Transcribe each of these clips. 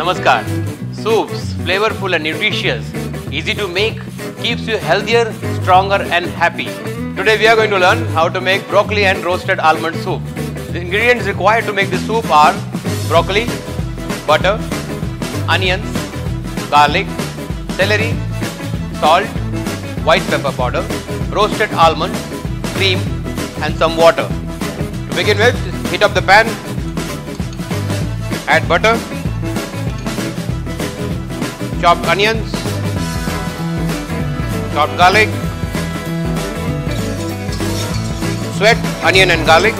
Namaskar. Soups, flavorful and nutritious, easy to make, keeps you healthier, stronger and happy. Today we are going to learn how to make broccoli and roasted almond soup. The ingredients required to make this soup are broccoli, butter, onions, garlic, celery, salt, white pepper powder, roasted almond, cream and some water. To begin with, heat up the pan, add butter, chopped onions, chopped garlic, sweat onion and garlic,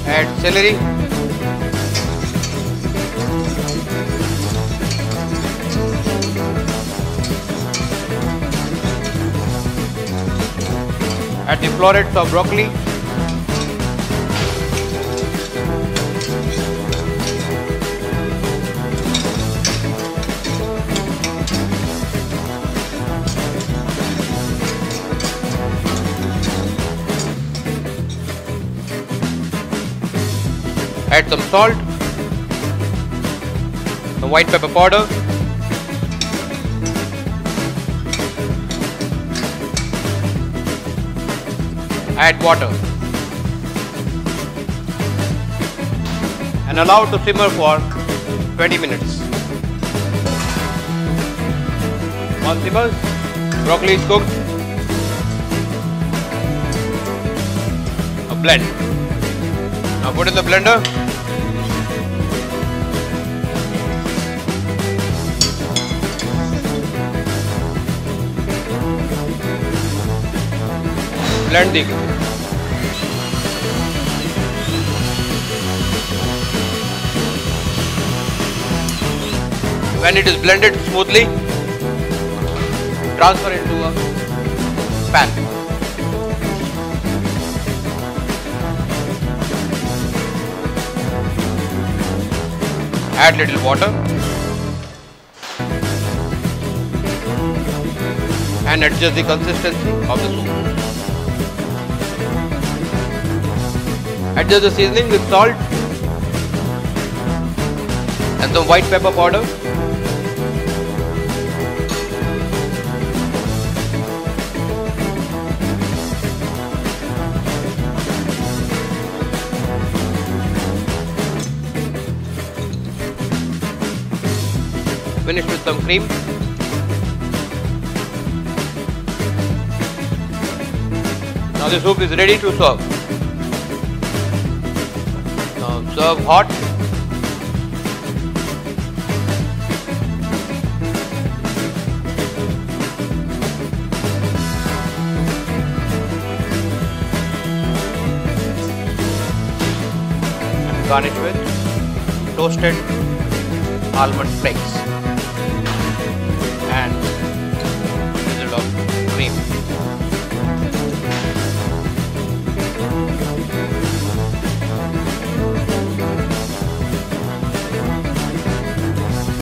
add celery, add the florets of broccoli, add some salt, some white pepper powder, add water and allow to simmer for 20 minutes. Once simmers, broccoli is cooked. A blend. Now put in the blender. Blend the when it is blended smoothly, transfer into a pan. Add little water and adjust the consistency of the soup. Adjust the seasoning with salt and some white pepper powder. Finish with some cream. Now the soup is ready to serve. Now serve hot. And garnish with toasted almond flakes.